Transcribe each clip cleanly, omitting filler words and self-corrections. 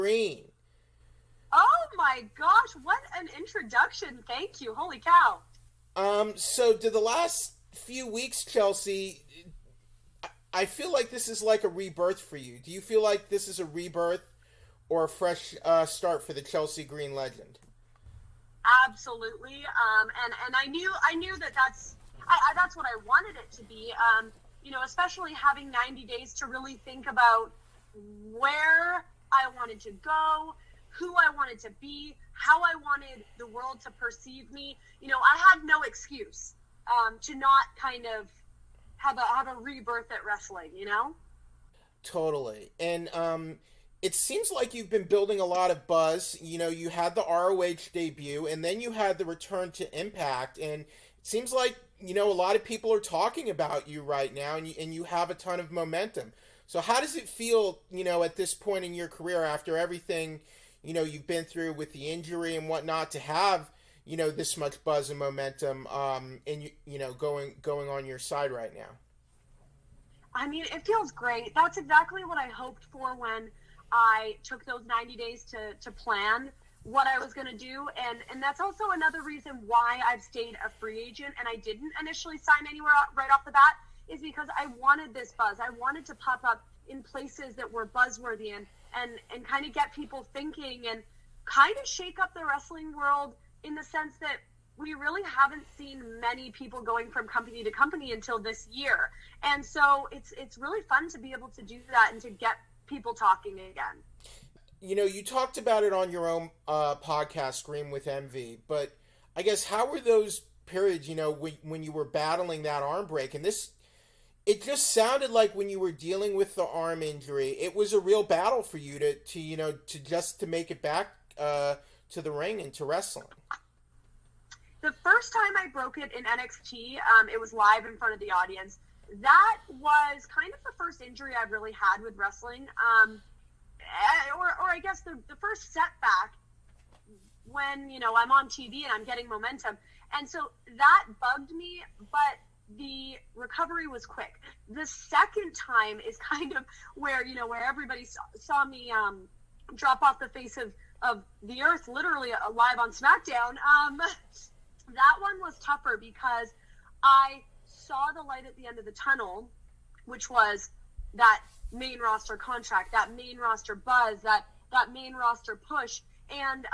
Green. Oh my gosh, what an introduction. Thank you. Holy cow. So did the last few weeks, Chelsea, I feel like this is like a rebirth for you. Do you feel like this is a rebirth or a fresh start for the Chelsea Green legend? Absolutely. And I knew that that's what I wanted it to be. Especially having 90 days to really think about where I wanted to go, who I wanted to be, how I wanted the world to perceive me. I had no excuse to not kind of have a rebirth at wrestling. Totally. And it seems like you've been building a lot of buzz. You had the ROH debut, and then you had the return to Impact, and it seems like a lot of people are talking about you right now, and you have a ton of momentum. So how does it feel, at this point in your career after everything, you've been through with the injury and whatnot, to have, this much buzz and momentum, and going on your side right now? I mean, it feels great. That's exactly what I hoped for when I took those 90 days to plan what I was going to do. And that's also another reason why I've stayed a free agent and I didn't initially sign anywhere right off the bat, is because I wanted this buzz. I wanted to pop up in places that were buzzworthy and kind of get people thinking and kind of shake up the wrestling world, in the sense that we really haven't seen many people going from company to company until this year. And so it's really fun to be able to do that and to get people talking again. You talked about it on your own podcast, Scream with Envy, but I guess how were those periods, when you were battling that arm break? And it just sounded like when you were dealing with the arm injury, it was a real battle for you to make it back to the ring and to wrestling. The first time I broke it in NXT, it was live in front of the audience. That was kind of the first injury I've really had with wrestling. Or I guess the first setback when, I'm on TV and I'm getting momentum. And so that bugged me, but the recovery was quick. The second time is kind of where everybody saw me drop off the face of the earth, literally live on SmackDown. That one was tougher because I saw the light at the end of the tunnel, which was that main roster contract, that main roster buzz, that main roster push. And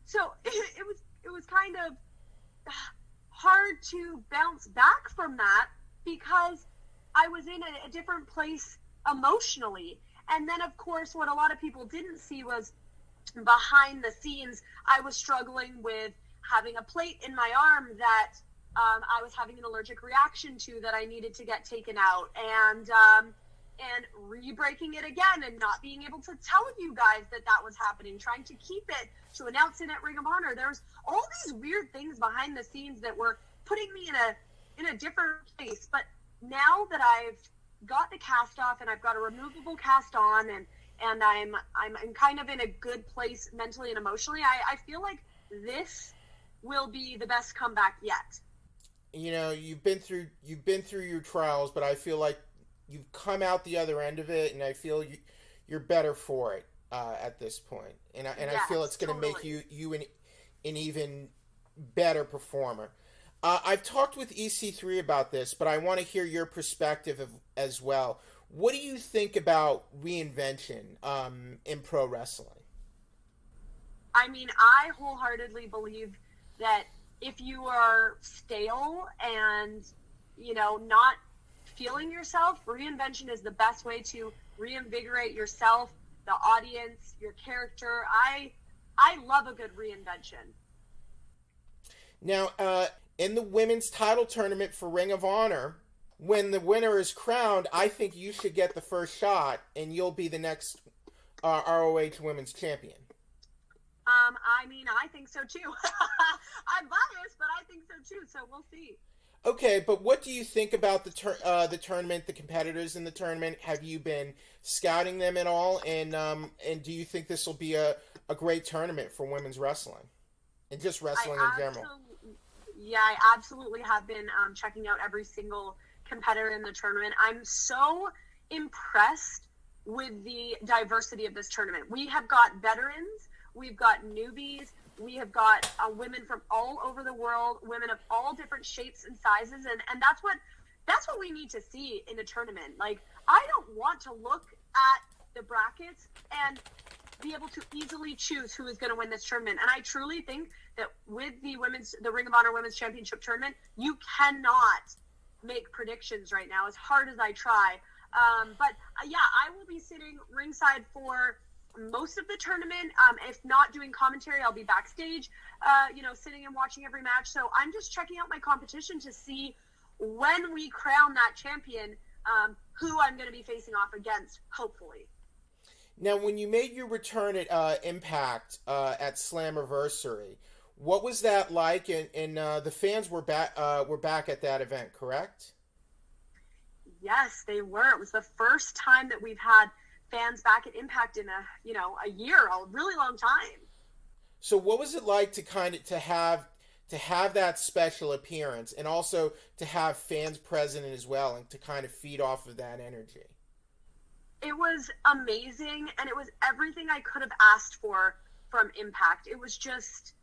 so it was kind of hard to bounce back from that, because I was in a different place emotionally. And then, of course, what a lot of people didn't see was behind the scenes, I was struggling with having a plate in my arm that I was having an allergic reaction to, that I needed to get taken out, and re-breaking it again and not being able to tell you guys that was happening, trying to keep it, to announce it at Ring of Honor. There's all these weird things behind the scenes that were putting me in a different place. But now that I've got the cast off and I've got a removable cast on, and I'm kind of in a good place mentally and emotionally, I feel like this will be the best comeback yet. You've been through your trials, but I feel like you've come out the other end of it, and I feel you're better for it at this point. And I feel it's going to make you an even better performer. I've talked with EC3 about this, but I want to hear your perspective as well. What do you think about reinvention in pro wrestling? I mean, I wholeheartedly believe that if you are stale and, not feeling yourself, reinvention is the best way to reinvigorate yourself, the audience, your character. I love a good reinvention. Now, in the women's title tournament for Ring of Honor, when the winner is crowned, I think you should get the first shot, and you'll be the next ROH Women's Champion. I mean, I think so too. I'm biased, but I think so too. So we'll see. Okay, but what do you think about the tournament, the competitors in the tournament? Have you been scouting them at all? And do you think this will be a great tournament for women's wrestling and just wrestling in general? Yeah, I absolutely have been checking out every single competitor in the tournament. I'm so impressed with the diversity of this tournament. We have got veterans, we've got newbies, we have got women from all over the world, women of all different shapes and sizes, and that's what we need to see in a tournament. Like, I don't want to look at the brackets and be able to easily choose who is going to win this tournament. And I truly think that with the Ring of Honor Women's Championship tournament, you cannot make predictions right now, as hard as I try. But yeah, I will be sitting ringside for most of the tournament. If not doing commentary, I'll be backstage, sitting and watching every match. So I'm just checking out my competition to see when we crown that champion, who I'm going to be facing off against, hopefully. Now, when you made your return at Impact at Slammiversary, what was that like? And the fans were back at that event, correct? Yes, they were. It was the first time that we've had fans back at Impact in a year, a really long time. So, what was it like to have that special appearance, and also to have fans present as well, and to kind of feed off of that energy? It was amazing, and it was everything I could have asked for from Impact. It was just,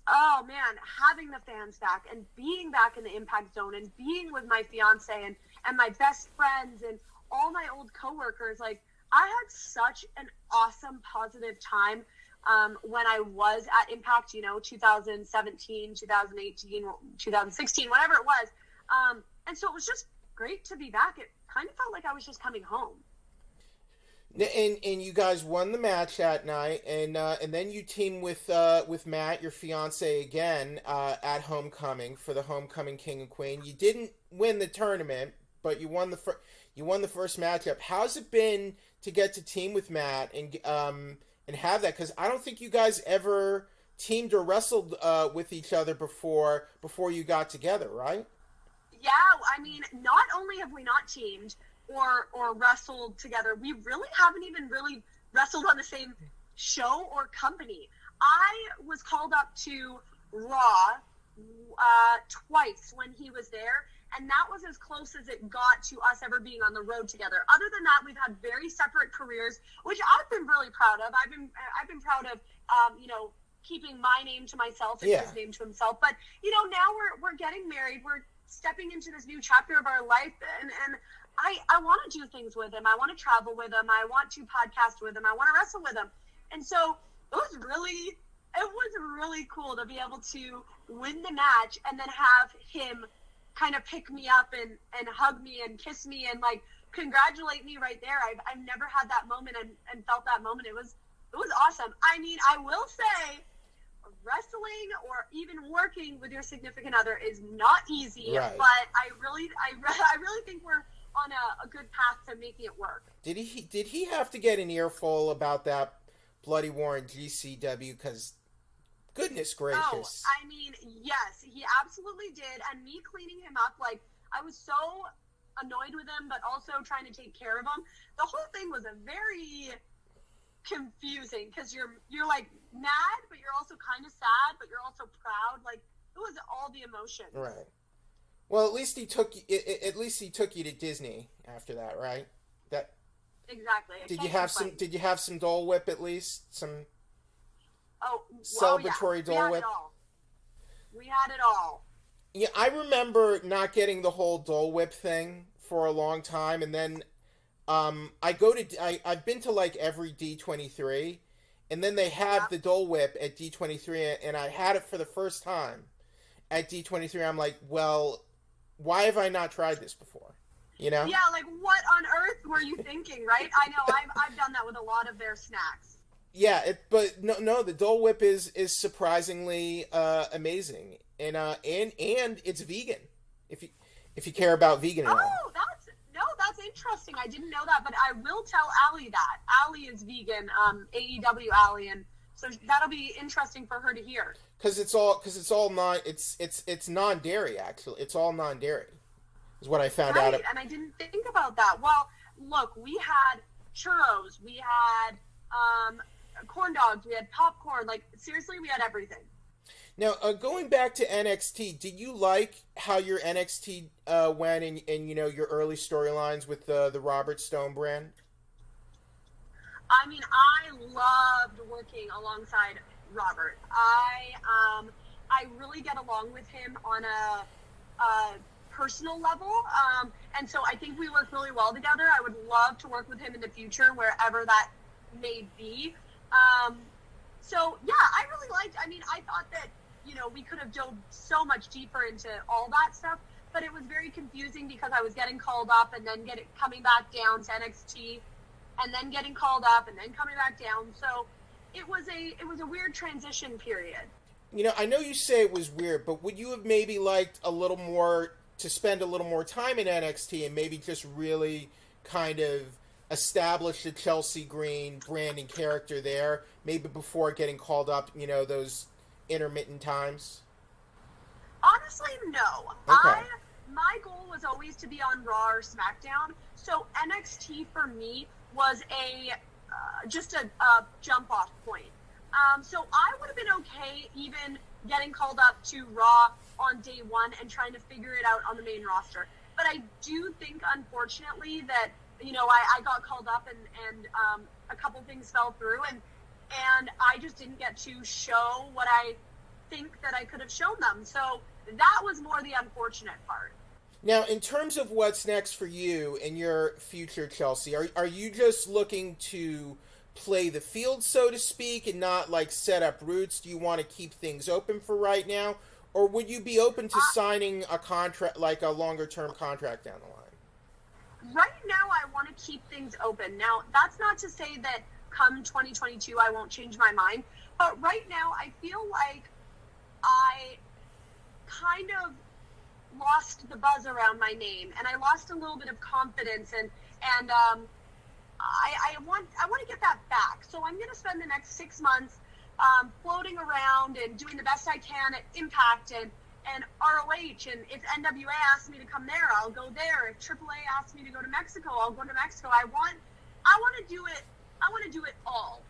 oh man, having the fans back and being back in the Impact Zone and being with my fiance and my best friends and all my old coworkers. Like, I had such an awesome, positive time when I was at Impact, 2017, 2018, 2016, whatever it was. And so it was just great to be back. It kind of felt like I was just coming home. And you guys won the match that night, and then you teamed with Matt, your fiance, again at Homecoming for the Homecoming King and Queen. You didn't win the tournament, but you won the first matchup. How's it been to get to team with Matt and have that? Because I don't think you guys ever teamed or wrestled with each other before you got together, right? Yeah, I mean, not only have we not teamed or wrestled together, we really haven't even really wrestled on the same show or company. I was called up to Raw twice when he was there, and that was as close as it got to us ever being on the road together. Other than that, we've had very separate careers, which I've been really proud of. I've been proud of keeping my name to myself and his name to himself. But now we're getting married. We're stepping into this new chapter of our life, and I want to do things with him. I want to travel with him. I want to podcast with him. I want to wrestle with him. And so it was really cool to be able to win the match and then have him kind of pick me up and hug me and kiss me and like congratulate me right there. I've never had that moment and felt that moment. It was awesome. I mean, I will say, wrestling or even working with your significant other is not easy, right. But I really think we're on a good path to making it work. Did he have to get an earful about that Bloody War in GCW? Because goodness gracious. Oh, I mean, yes, he absolutely did. And me cleaning him up, like, I was so annoyed with him, but also trying to take care of him. The whole thing was a very confusing, because you're like mad, but you're also kind of sad, but you're also proud. Like, it was all the emotions. Right. Well, at least he took you to Disney after that, right? That exactly. Did you have some Dole Whip at least? Some celebratory Dole Whip? We had it all. Yeah, I remember not getting the whole Dole Whip thing for a long time, and then I've been to like every D23, and then they have the Dole Whip at D23, and I had it for the first time at D23. I'm like, well, why have I not tried this before? Yeah, like what on earth were you thinking, right? I know, I've done that with a lot of their snacks. Yeah, but no, the Dole Whip is surprisingly amazing, and it's vegan. If you care about vegan at all. That's interesting. I didn't know that, but I will tell Allie that. Allie is vegan, AEW Allie, and so that'll be interesting for her to hear. Because it's all non-dairy, actually. It's all non-dairy, is what I found out. And I didn't think about that. Well, look, we had churros, we had corn dogs, we had popcorn. Like, seriously, we had everything. Now, going back to NXT, did you like how your NXT went and your early storylines with the Robert Stone brand? I mean, I loved working alongside Robert. I really get along with him on a personal level, and so I think we work really well together. I would love to work with him in the future, wherever that may be. So yeah, I really liked. I mean, I thought that we could have dove so much deeper into all that stuff, but it was very confusing because I was getting called up and then coming back down to NXT, and then getting called up and then coming back down. So it was a weird transition period. I know you say it was weird, but would you have maybe liked a little more to spend a little more time in NXT and maybe just really kind of establish the Chelsea Green brand and character there, maybe before getting called up, those intermittent times? Honestly, no. Okay. My goal was always to be on Raw or SmackDown, so NXT for me was just a jump off point. So I would have been okay even getting called up to Raw on day one and trying to figure it out on the main roster. But I do think, unfortunately, that I got called up and a couple things fell through, and I just didn't get to show what I think that I could have shown them. So that was more the unfortunate part. Now, in terms of what's next for you and your future, Chelsea, are you just looking to play the field, so to speak, and not like set up roots? Do you want to keep things open for right now? Or would you be open to signing a contract, like a longer term contract down the line? Right now, I want to keep things open. Now, that's not to say that come 2022, I won't change my mind. But right now, I feel like I kind of lost the buzz around my name, and I lost a little bit of confidence, and I want to get that back. So I'm going to spend the next 6 months floating around and doing the best I can at Impact and ROH. And if NWA asks me to come there, I'll go there. If AAA asks me to go to Mexico, I'll go to Mexico. I want to do it. I want to do it all.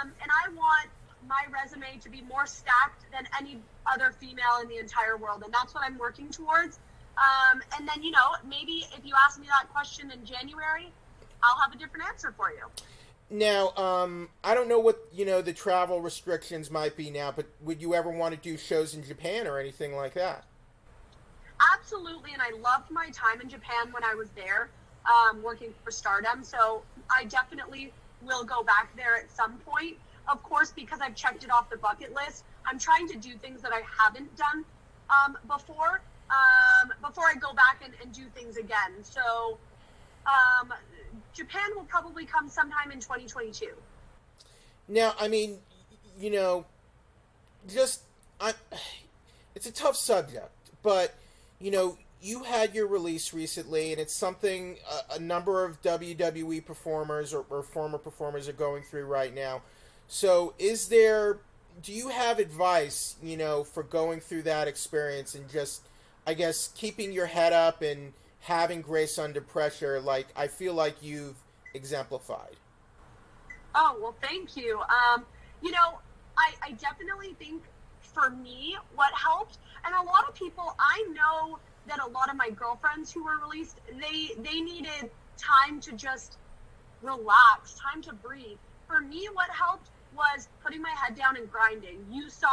And I want my resume to be more stacked than any other female in the entire world. And that's what I'm working towards. And then, maybe if you ask me that question in January, I'll have a different answer for you. Now, I don't know what, the travel restrictions might be now, but would you ever want to do shows in Japan or anything like that? Absolutely, and I loved my time in Japan when I was there, working for Stardom, so I definitely will go back there at some point. Of course, because I've checked it off the bucket list, I'm trying to do things that I haven't done before I go back and do things again. So Japan will probably come sometime in 2022. Now, I mean, it's a tough subject, but, you had your release recently, and it's something a number of WWE performers or former performers are going through right now. So do you have advice, for going through that experience and just, I guess, keeping your head up and having grace under pressure, like I feel like you've exemplified? Oh, well, thank you. I definitely think for me, what helped, and a lot of people, I know that a lot of my girlfriends who were released, they needed time to just relax, time to breathe. For me, what helped was putting my head down and grinding. You saw,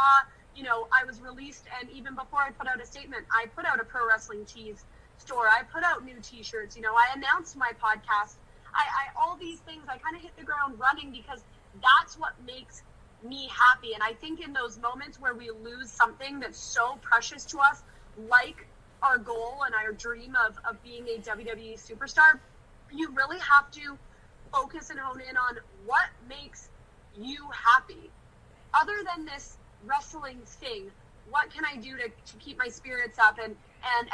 I was released, and even before I put out a statement, I put out a Pro Wrestling Tees store. I put out new t-shirts. I announced my podcast. I all these things, I kind of hit the ground running because that's what makes me happy. And I think in those moments where we lose something that's so precious to us, like our goal and our dream of being a WWE superstar, you really have to focus and hone in on what makes you happy. Other than this wrestling thing, what can I do to keep my spirits up? And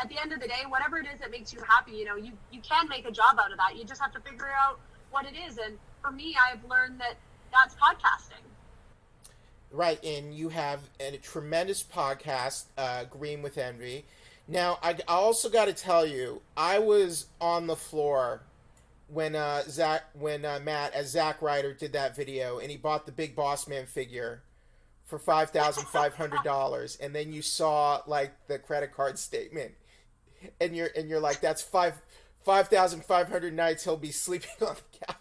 at the end of the day, whatever it is that makes you happy, you can make a job out of that. You just have to figure out what it is. And for me, I've learned that that's podcasting. Right, and you have a tremendous podcast, Green with Envy. Now, I also got to tell you, I was on the floor when Matt, as Zack Ryder, did that video, and he bought the Big Boss Man figure for $5,500, and then you saw like the credit card statement, and you're like, that's 5,500 nights he'll be sleeping on the couch.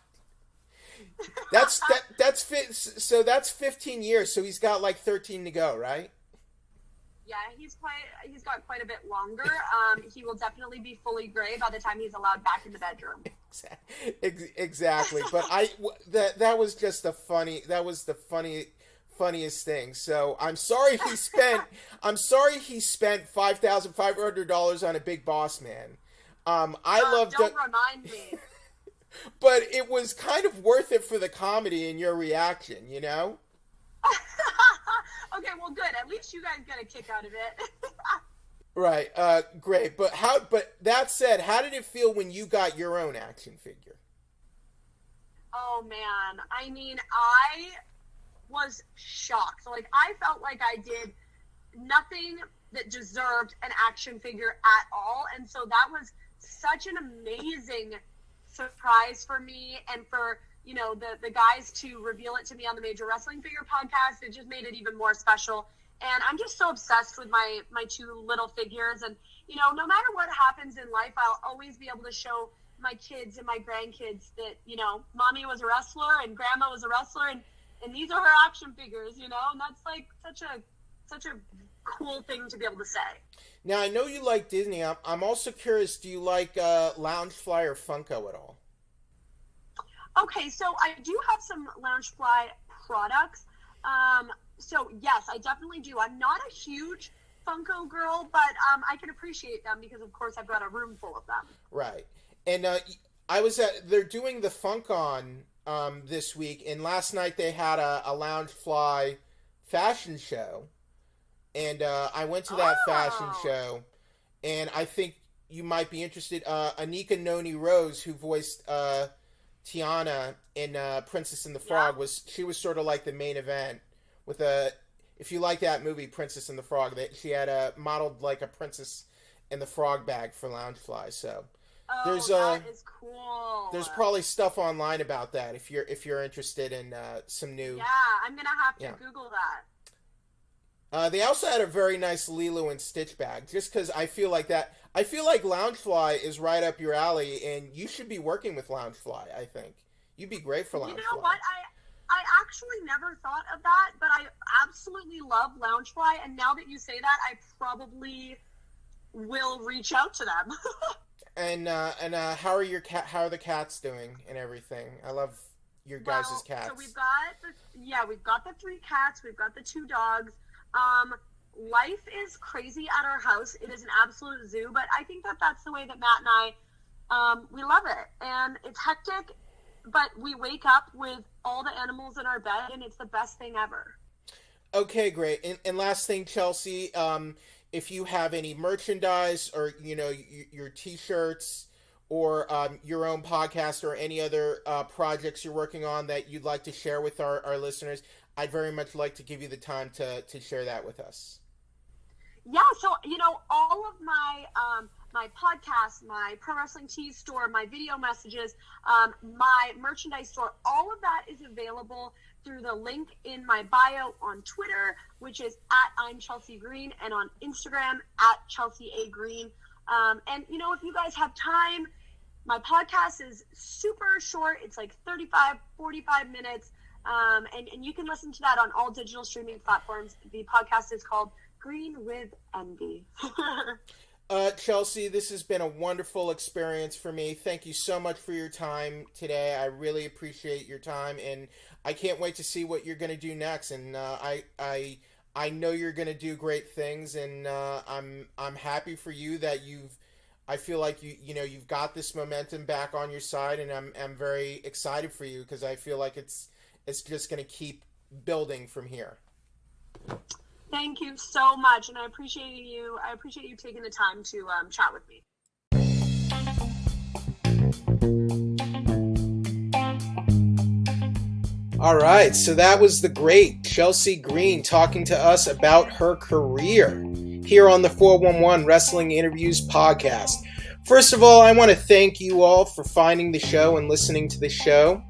So that's 15 years. So he's got like 13 to go, right? Yeah, he's got quite a bit longer. He will definitely be fully gray by the time he's allowed back in the bedroom. Exactly. But that was just the funniest thing. So I'm sorry he spent $5,500 on a Big Boss Man. Don't remind me. But it was kind of worth it for the comedy and your reaction, you know? Okay, well, good. At least you guys get a kick out of it. Right. Great. But that said, how did it feel when you got your own action figure? Oh man. I mean, I was shocked. Like, I felt like I did nothing that deserved an action figure at all. And so that was such an amazing surprise for me and for, you know, the guys to reveal it to me on the Major Wrestling Figure podcast. It just made it even more special. And I'm just so obsessed with my two little figures. And, you know, no matter what happens in life, I'll always be able to show my kids and my grandkids that, you know, mommy was a wrestler and grandma was a wrestler, and these are her action figures, you know, and that's like such a cool thing to be able to say. Now, I know you like Disney. I'm also curious, do you like Loungefly or Funko at all? Okay, so I do have some Loungefly products. So yes, I definitely do. I'm not a huge Funko girl, but I can appreciate them because, of course, I've got a room full of them. Right. And they're doing the Funkon this week, and last night they had a Loungefly fashion show, and I went to that fashion show, and I think you might be interested. Anika Noni Rose, who voiced Tiana in Princess and the Frog, was sort of like the main event with if you like that movie Princess and the Frog, she had modeled like a Princess and the Frog bag for Loungefly. So that is cool. There's probably stuff online about that if you're interested in some new. Yeah, I'm gonna have to Google that. They also had a very nice Lilo and Stitch bag, just because I feel like Loungefly is right up your alley, and you should be working with Loungefly. I think you'd be great for Loungefly. You know what? I actually never thought of that, but I absolutely love Loungefly, and now that you say that, I probably will reach out to them. And how are the cats doing and everything? I love your guys' cats. So we've got the 3 cats, we've got the 2 dogs. Life is crazy at our house. It is an absolute zoo, but I think that's the way that Matt and I, we love it. And it's hectic, but we wake up with all the animals in our bed, and it's the best thing ever. Okay, great. And last thing, Chelsea, if you have any merchandise or, you know, your T-shirts or your own podcast or any other projects you're working on that you'd like to share with our listeners, I'd very much like to give you the time to share that with us. Yeah, so, you know, all of my my podcast, my Pro Wrestling Tees store, my video messages, my merchandise store, all of that is available through the link in my bio on Twitter, which is @I'm Chelsea Green, and on Instagram @Chelsea A Green. And, you know, if you guys have time, my podcast is super short. It's like 35, 45 minutes. And you can listen to that on all digital streaming platforms. The podcast is called Green with Envy. Chelsea, this has been a wonderful experience for me. Thank you so much for your time today. I really appreciate your time, and I can't wait to see what you're going to do next. And I know you're going to do great things, and I'm happy for you that I feel like you've got this momentum back on your side, and I'm very excited for you because I feel like it's just going to keep building from here. Thank you so much, and I appreciate you taking the time to chat with me. All right, so that was the great Chelsea Green talking to us about her career here on the 411 Wrestling Interviews podcast. First of all, I want to thank you all for finding the show and listening to the show.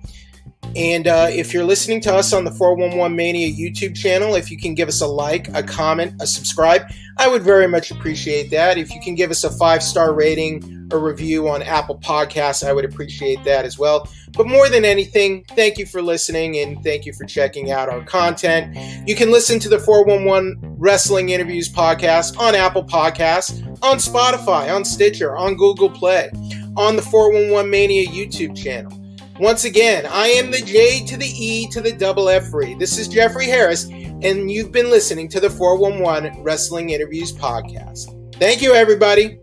And if you're listening to us on the 411 Mania YouTube channel, if you can give us a like, a comment, a subscribe, I would very much appreciate that. If you can give us a 5-star rating or review on Apple Podcasts, I would appreciate that as well. But more than anything, thank you for listening and thank you for checking out our content. You can listen to the 411 Wrestling Interviews podcast on Apple Podcasts, on Spotify, on Stitcher, on Google Play, on the 411 Mania YouTube channel. Once again, I am the J to the E to the double F free. This is Jeffrey Harris, and you've been listening to the 411 Wrestling Interviews podcast. Thank you, everybody.